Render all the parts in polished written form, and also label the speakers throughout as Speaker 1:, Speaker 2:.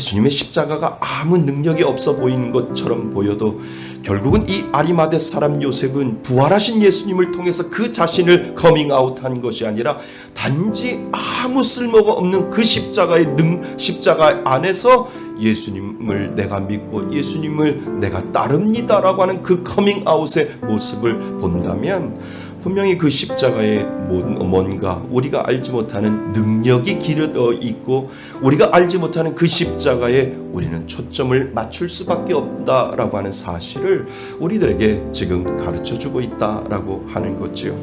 Speaker 1: 예수님의 십자가가 아무 능력이 없어 보이는 것처럼 보여도 결국은 이 아리마대 사람 요셉은 부활하신 예수님을 통해서 그 자신을 커밍아웃한 것이 아니라 단지 아무 쓸모가 없는 그 십자가 안에서 예수님을 내가 믿고 예수님을 내가 따릅니다라고 하는 그 커밍아웃의 모습을 본다면 분명히 그 십자가에 뭔가 우리가 알지 못하는 능력이 기르어 있고 우리가 알지 못하는 그 십자가에 우리는 초점을 맞출 수밖에 없다라고 하는 사실을 우리들에게 지금 가르쳐주고 있다라고 하는 거지요.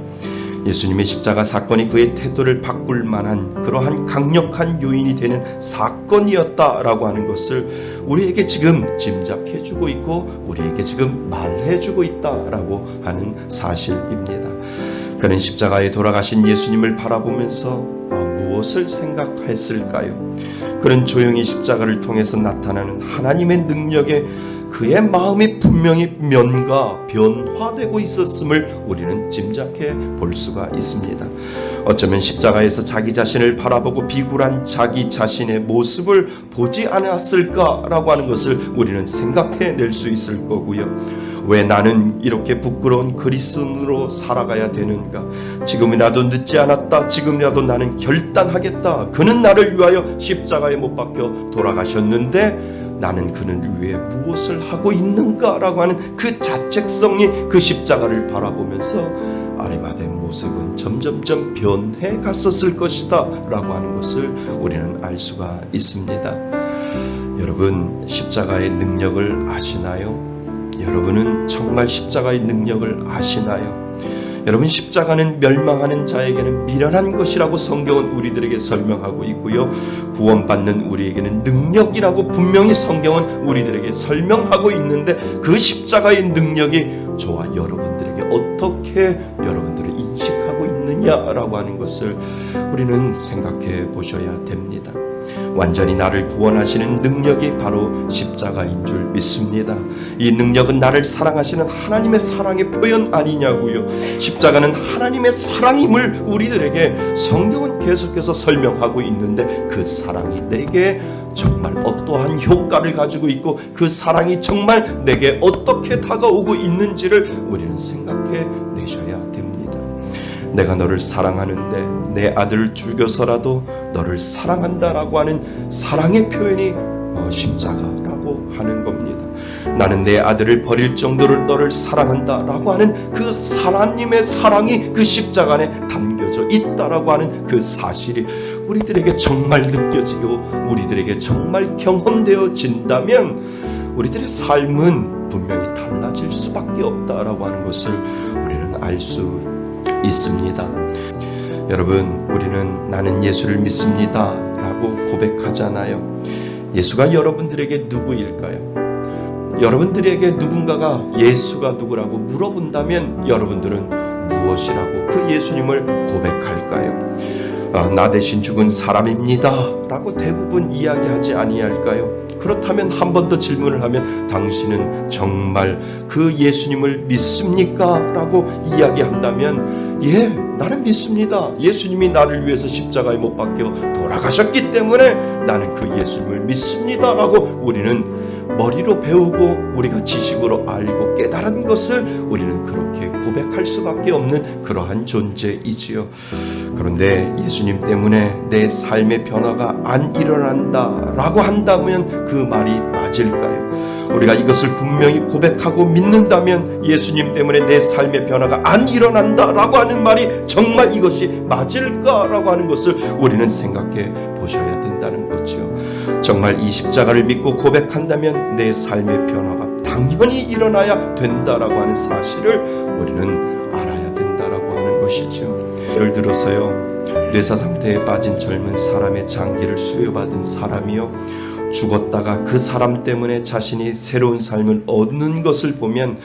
Speaker 1: 예수님의 십자가 사건이 그의 태도를 바꿀 만한 그러한 강력한 요인이 되는 사건이었다라고 하는 것을 우리에게 지금 짐작해주고 있고 우리에게 지금 말해주고 있다라고 하는 사실입니다. 그는 십자가에 돌아가신 예수님을 바라보면서 무엇을 생각했을까요? 그는 조용히 십자가를 통해서 나타나는 하나님의 능력에 그의 마음이 분명히 변화되고 있었음을 우리는 짐작해 볼 수가 있습니다. 어쩌면 십자가에서 자기 자신을 바라보고 비굴한 자기 자신의 모습을 보지 않았을까라고 하는 것을 우리는 생각해낼 수 있을 거고요. 왜 나는 이렇게 부끄러운 그리스도인으로 살아가야 되는가? 지금이라도 늦지 않았다. 지금이라도 나는 결단하겠다. 그는 나를 위하여 십자가에 못 박혀 돌아가셨는데 나는 그는 위해 무엇을 하고 있는가라고 하는 그 자책성이 그 십자가를 바라보면서 아리마대의 모습은 점점점 변해 갔었을 것이다 라고 하는 것을 우리는 알 수가 있습니다. 여러분, 십자가의 능력을 아시나요? 여러분은 정말 십자가의 능력을 아시나요? 여러분, 십자가는 멸망하는 자에게는 미련한 것이라고 성경은 우리들에게 설명하고 있고요. 구원받는 우리에게는 능력이라고 분명히 성경은 우리들에게 설명하고 있는데 그 십자가의 능력이 저와 여러분들에게 어떻게 여러분들은 인식하고 있느냐라고 하는 것을 우리는 생각해 보셔야 됩니다. 완전히 나를 구원하시는 능력이 바로 십자가인 줄 믿습니다. 이 능력은 나를 사랑하시는 하나님의 사랑의 표현 아니냐고요. 십자가는 하나님의 사랑임을 우리들에게 성경은 계속해서 설명하고 있는데 그 사랑이 내게 정말 어떠한 효과를 가지고 있고 그 사랑이 정말 내게 어떻게 다가오고 있는지를 우리는 생각해 내셔야 됩니다. 내가 너를 사랑하는데 내 아들을 죽여서라도 너를 사랑한다라고 하는 사랑의 표현이 십자가라고 하는 겁니다. 나는 내 아들을 버릴 정도로 너를 사랑한다라고 하는 그 하나님의 사랑이 그 십자가 안에 담겨져 있다라고 하는 그 사실이 우리들에게 정말 느껴지고 우리들에게 정말 경험되어진다면 우리들의 삶은 분명히 달라질 수밖에 없다라고 하는 것을 우리는 알 수 있습니다. 여러분, 우리는 나는 예수를 믿습니다 라고 고백하잖아요. 예수가 여러분들에게 누구일까요? 여러분들에게 누군가가 예수가 누구라고 물어본다면 여러분들은 무엇이라고 그 예수님을 고백할까요? 나 대신 죽은 사람입니다 라고 대부분 이야기하지 아니할까요? 그렇다면 한 번 더 질문을 하면 당신은 정말 그 예수님을 믿습니까? 라고 이야기한다면 예, 나는 믿습니다. 예수님이 나를 위해서 십자가에 못 박혀 돌아가셨기 때문에 나는 그 예수님을 믿습니다 라고 우리는 머리로 배우고 우리가 지식으로 알고 깨달은 것을 우리는 그렇게 고백할 수밖에 없는 그러한 존재이지요. 그런데 예수님 때문에 내 삶의 변화가 안 일어난다 라고 한다면 그 말이 맞을까요? 우리가 이것을 분명히 고백하고 믿는다면 예수님 때문에 내 삶의 변화가 안 일어난다 라고 하는 말이 정말 이것이 맞을까라고 하는 것을 우리는 생각해 보셔야 된다는 거죠. 정말 이 십자가를 믿고 고백한다면 내 삶의 변화가 당연히 일어나야 된다라고 하는 사실을 우리는 알아야 된다라고 하는 것이죠. 예를 들어서요, 뇌사 상태에 빠진 젊은 사람의 장기를 수여받은 사람이요, 죽었다가 그 사람 때문에 자신이 새로운 삶을 얻는 것을 보면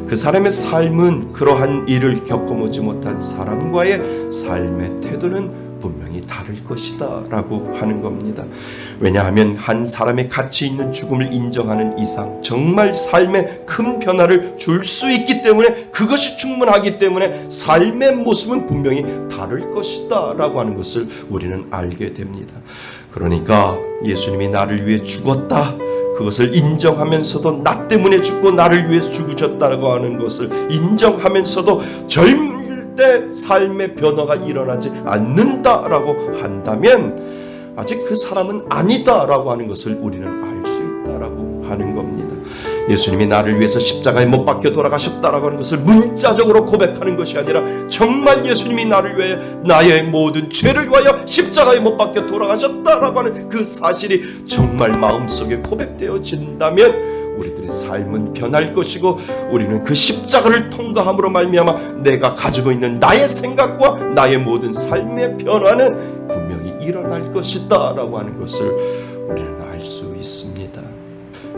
Speaker 1: 그 사람의 삶은 그러한 일을 겪어보지 못한 사람과의 삶의 태도는 분명히 다를 것이다 라고 하는 겁니다. 왜냐하면 한 사람의 가치 있는 죽음을 인정하는 이상 정말 삶에 큰 변화를 줄 수 있기 때문에 그것이 충분하기 때문에 삶의 모습은 분명히 다를 것이다 라고 하는 것을 우리는 알게 됩니다. 그러니까 예수님이 나를 위해 죽었다, 그것을 인정하면서도 나 때문에 죽고 나를 위해 죽으셨다고 하는 것을 인정하면서도 절대 삶의 변화가 일어나지 않는다라고 한다면 아직 그 사람은 아니다라고 하는 것을 우리는 알 수 있다라고 하는 겁니다. 예수님이 나를 위해서 십자가에 못 박혀 돌아가셨다라고 하는 것을 문자적으로 고백하는 것이 아니라 정말 예수님이 나를 위해 나의 모든 죄를 위하여 십자가에 못 박혀 돌아가셨다라고 하는 그 사실이 정말 마음속에 고백되어진다면 우리들의 삶은 변할 것이고, 우리는 그 십자가를 통과함으로 말미암아 내가 가지고 있는 나의 생각과 나의 모든 삶의 변화는 분명히 일어날 것이다 라고 하는 것을 우리는 알 수 있습니다.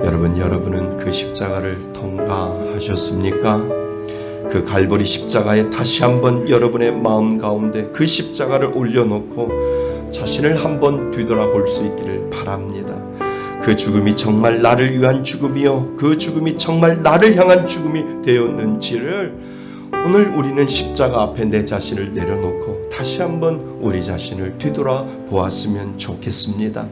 Speaker 1: 여러분은 그 십자가를 통과하셨습니까? 그 갈보리 십자가에 다시 한번 여러분의 마음 가운데 그 십자가를 올려놓고 자신을 한번 뒤돌아볼 수 있기를 바랍니다. 그 죽음이 정말 나를 위한 죽음이요, 그 죽음이 정말 나를 향한 죽음이 되었는지를 오늘 우리는 십자가 앞에 내 자신을 내려놓고 다시 한번 우리 자신을 뒤돌아 보았으면 좋겠습니다.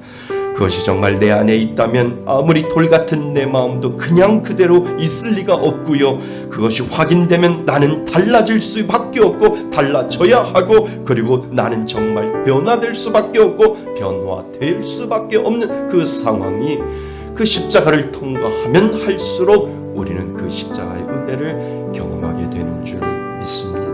Speaker 1: 그것이 정말 내 안에 있다면 아무리 돌같은 내 마음도 그냥 그대로 있을 리가 없고요, 그것이 확인되면 나는 달라질 수밖에 없고 달라져야 하고, 그리고 나는 정말 변화될 수밖에 없고 변화될 수밖에 없는 그 상황이 그 십자가를 통과하면 할수록 우리는 그 십자가의 은혜를 경험하게 되는 줄 믿습니다.